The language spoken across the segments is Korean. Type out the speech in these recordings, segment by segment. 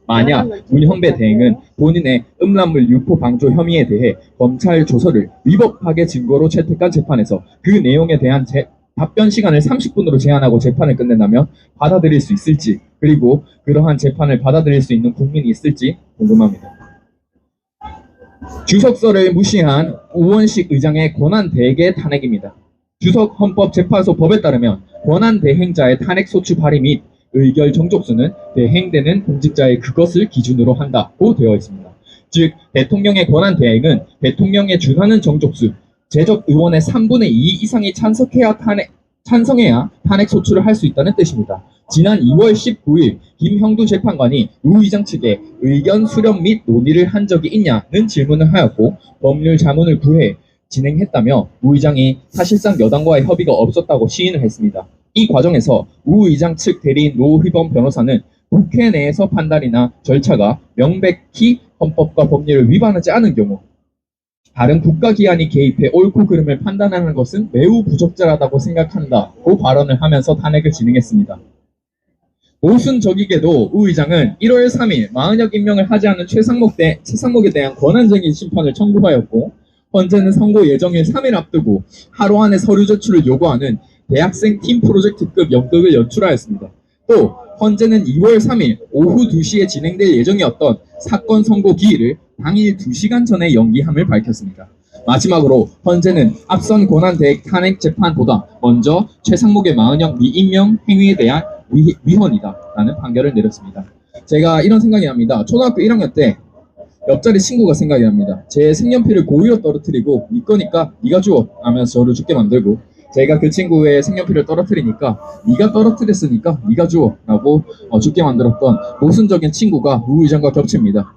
만약 문현배 대행은 본인의 음란물 유포 방조 혐의에 대해 검찰 조서를 위법하게 증거로 채택한 재판에서 그 내용에 대한 답변 시간을 30분으로 제한하고 재판을 끝낸다면 받아들일 수 있을지, 그리고 그러한 재판을 받아들일 수 있는 국민이 있을지 궁금합니다. 주석설을 무시한 우원식 의장의 권한대행의 탄핵입니다. 주석 헌법재판소 법에 따르면 권한대행자의 탄핵소추 발의 및 의결 정족수는 대행되는 공직자의 그것을 기준으로 한다고 되어 있습니다. 즉 대통령의 권한대행은 대통령에 준하는 정족수, 재적 의원의 3분의 2 이상이 찬성해야 탄핵 소추를 할 수 있다는 뜻입니다. 지난 2월 19일 김형두 재판관이 우 의장 측에 의견 수렴 및 논의를 한 적이 있냐는 질문을 하였고 법률 자문을 구해 진행했다며 우 의장이 사실상 여당과의 협의가 없었다고 시인을 했습니다. 이 과정에서 우 의장 측 대리인 노희범 변호사는 국회 내에서 판단이나 절차가 명백히 헌법과 법률을 위반하지 않은 경우 다른 국가기관이 개입해 옳고 그름을 판단하는 것은 매우 부적절하다고 생각한다고 발언을 하면서 탄핵을 진행했습니다. 모순적이게도 우 의장은 1월 3일 마흔역 임명을 하지 않은 최상목에 대한 권한쟁의 심판을 청구하였고 헌재는 선고 예정일 3일 앞두고 하루 안에 서류 제출을 요구하는 대학생 팀 프로젝트급 연극을 연출하였습니다. 또 헌재는 2월 3일 오후 2시에 진행될 예정이었던 사건 선고 기일을 당일 2시간 전에 연기함을 밝혔습니다. 마지막으로 헌재는 앞선 권한대행 탄핵 재판보다 먼저 최상목의 마흔역 미임명 행위에 대한 위헌이다 라는 판결을 내렸습니다. 제가 이런 생각이 납니다. 초등학교 1학년 때 옆자리 친구가 생각이 납니다. 제 색연필을 고의로 떨어뜨리고 네 거니까 네가 주워 하면서 저를 죽게 만들고, 제가 그 친구의 색연필을 떨어뜨리니까 네가 떨어뜨렸으니까 네가 주워 라고 죽게 만들었던 모순적인 친구가 우 의장과 겹칩니다.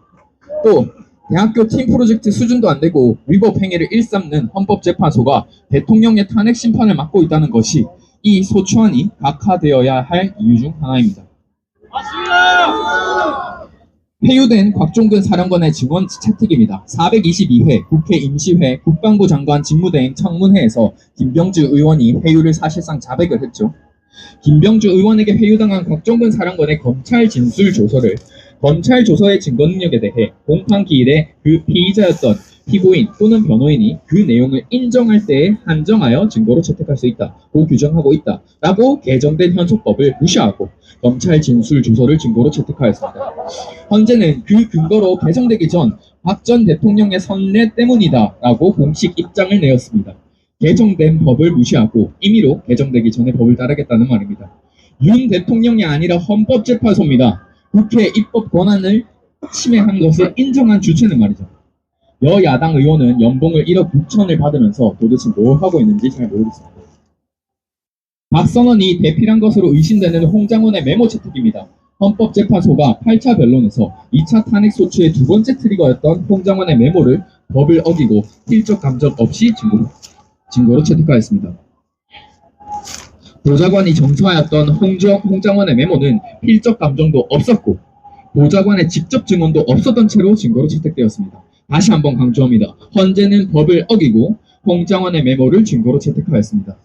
또 대학교 팀 프로젝트 수준도 안 되고 위법 행위를 일삼는 헌법재판소가 대통령의 탄핵 심판을 맡고 있다는 것이 이 소추안이 각하되어야 할 이유 중 하나입니다. 맞습니다. 폐유된 곽종근 사령관의 증언 채택입니다. 422회 국회 임시회 국방부 장관 직무대행 청문회에서 김병주 의원이 회유를 사실상 자백을 했죠. 김병주 의원에게 회유당한 곽종근 사령관의 검찰 진술 조서를 검찰 조서의 증거 능력에 대해 공판 기일에 그 피의자였던 피고인 또는 변호인이 그 내용을 인정할 때에 한정하여 증거로 채택할 수 있다고 규정하고 있다라고 개정된 현소법을 무시하고 검찰 진술 조서를 증거로 채택하였습니다. 헌재는 그 근거로 개정되기 전 박 전 대통령의 선례 때문이다라고 공식 입장을 내었습니다. 개정된 법을 무시하고 임의로 개정되기 전에 법을 따르겠다는 말입니다. 윤 대통령이 아니라 헌법재판소입니다. 국회 입법 권한을 침해한 것을 인정한 주체는 말이죠. 여야당 의원은 연봉을 1억 6천을 받으면서 도대체 뭘 하고 있는지 잘 모르겠습니다. 박선원이 대필한 것으로 의심되는 홍장원의 메모 채택입니다. 헌법재판소가 8차 변론에서 2차 탄핵소추의 두 번째 트리거였던 홍장원의 메모를 법을 어기고 필적 감정 없이 증거로 채택하였습니다. 보좌관이 정서하였던 홍장원의 메모는 필적 감정도 없었고 보좌관의 직접 증언도 없었던 채로 증거로 채택되었습니다. 다시 한번 강조합니다. 헌재는 법을 어기고 홍장원의 메모를 증거로 채택하였습니다.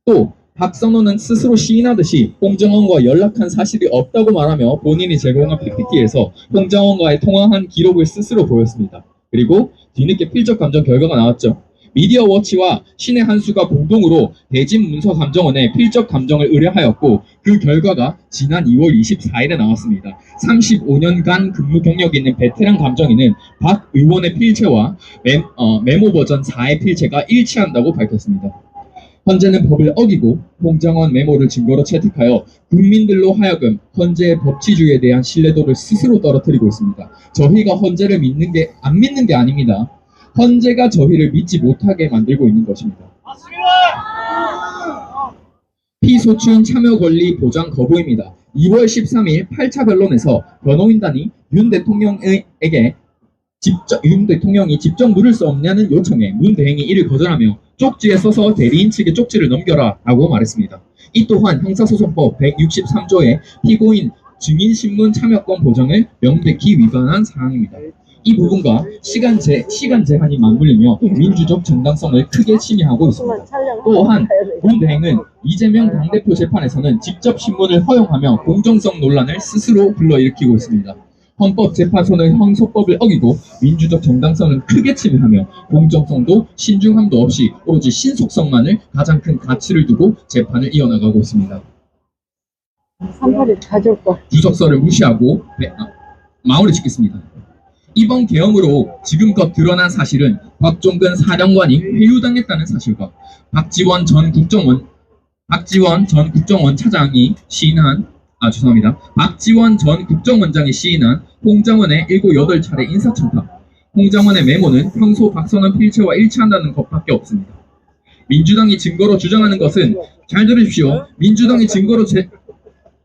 또 박선호는 스스로 시인하듯이 홍장원과 연락한 사실이 없다고 말하며 본인이 제공한 PPT에서 홍장원과의 통화한 기록을 스스로 보였습니다. 그리고 뒤늦게 필적 감정 결과가 나왔죠. 미디어워치와 신의 한수가 공동으로 대진문서감정원에 필적 감정을 의뢰하였고 그 결과가 지난 2월 24일에 나왔습니다. 35년간 근무 경력이 있는 베테랑 감정인은 박 의원의 필체와 메모 버전 4의 필체가 일치한다고 밝혔습니다. 헌재는 법을 어기고 홍장원 메모를 증거로 채택하여 국민들로 하여금 헌재의 법치주의에 대한 신뢰도를 스스로 떨어뜨리고 있습니다. 저희가 헌재를 안 믿는 게 아닙니다. 헌재가 저희를 믿지 못하게 만들고 있는 것입니다. 피소추인 참여 권리 보장 거부입니다. 2월 13일 8차 변론에서 변호인단이 윤 대통령이 직접 물을 수 없냐는 요청에 문 대행이 이를 거절하며 쪽지에 써서 대리인 측에 쪽지를 넘겨라 라고 말했습니다. 이 또한 형사소송법 163조의 피고인 증인신문 참여권 보장을 명백히 위반한 사항입니다. 이 부분과 시간 제한이 맞물리며 민주적 정당성을 크게 침해하고 있습니다. 또한 문 대행은 이재명 당대표 재판에서는 직접 신문을 허용하며 공정성 논란을 스스로 불러일으키고 있습니다. 헌법재판소는 형소법을 어기고 민주적 정당성을 크게 침해하며 공정성도 신중함도 없이 오로지 신속성만을 가장 큰 가치를 두고 재판을 이어나가고 있습니다. 3파를 가져올 거. 주석서를 무시하고 마무리 짓겠습니다. 이번 계엄으로 지금껏 드러난 사실은 곽종근 사령관이 회유당했다는 사실과 박지원 전 국정원 차장이 시인한 박지원 전 국정원장이 시인한 홍장원의 7, 8차례 인사청탁, 홍장원의 메모는 평소 박선원 필체와 일치한다는 것밖에 없습니다. 민주당이 증거로 주장하는 것은, 잘 들으십시오. 민주당이 증거로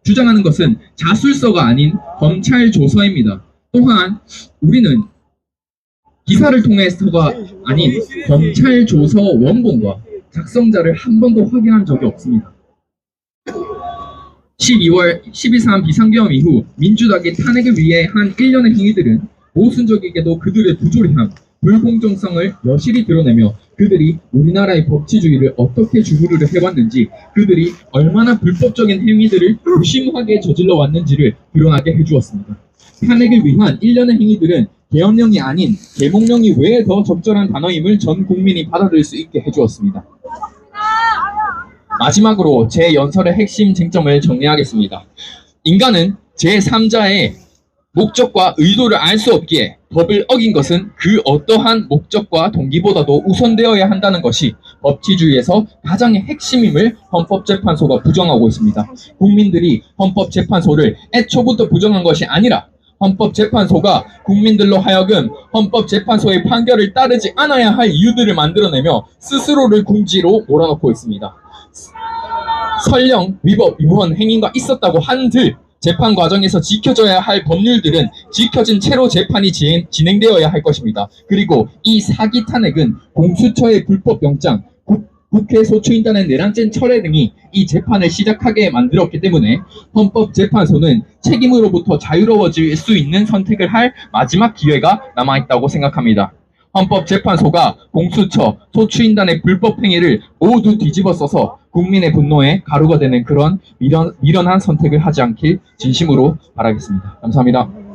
주장하는 것은 자술서가 아닌 검찰 조서입니다. 또한 우리는 기사를 통해서가 아닌 검찰 조서 원본과 작성자를 한 번도 확인한 적이 없습니다. 12월 12.3 비상계엄 이후 민주당이 탄핵을 위해 한 일련의 행위들은 모순적이게도 그들의 부조리함, 불공정성을 여실히 드러내며 그들이 우리나라의 법치주의를 어떻게 주무르르 해왔는지, 그들이 얼마나 불법적인 행위들을 무심하게 저질러 왔는지를 드러나게 해주었습니다. 탄핵을 위한 일련의 행위들은 계엄령이 아닌 계몽령이 왜 더 적절한 단어임을 전 국민이 받아들일 수 있게 해주었습니다. 마지막으로 제 연설의 핵심 쟁점을 정리하겠습니다. 인간은 제3자의 목적과 의도를 알 수 없기에 법을 어긴 것은 그 어떠한 목적과 동기보다도 우선되어야 한다는 것이 법치주의에서 가장 핵심임을 헌법재판소가 부정하고 있습니다. 국민들이 헌법재판소를 애초부터 부정한 것이 아니라 헌법재판소가 국민들로 하여금 헌법재판소의 판결을 따르지 않아야 할 이유들을 만들어내며 스스로를 궁지로 몰아넣고 있습니다. 설령 위법, 위헌 행위가 있었다고 한들 재판 과정에서 지켜져야 할 법률들은 지켜진 채로 재판이 진행되어야 할 것입니다. 그리고 이 사기 탄핵은 공수처의 불법 영장, 국회 소추인단의 내란죄 철회 등이 이 재판을 시작하게 만들었기 때문에 헌법재판소는 책임으로부터 자유로워질 수 있는 선택을 할 마지막 기회가 남아있다고 생각합니다. 헌법재판소가 공수처, 소추인단의 불법 행위를 모두 뒤집어 써서 국민의 분노에 가루가 되는 그런 미련한 선택을 하지 않길 진심으로 바라겠습니다. 감사합니다.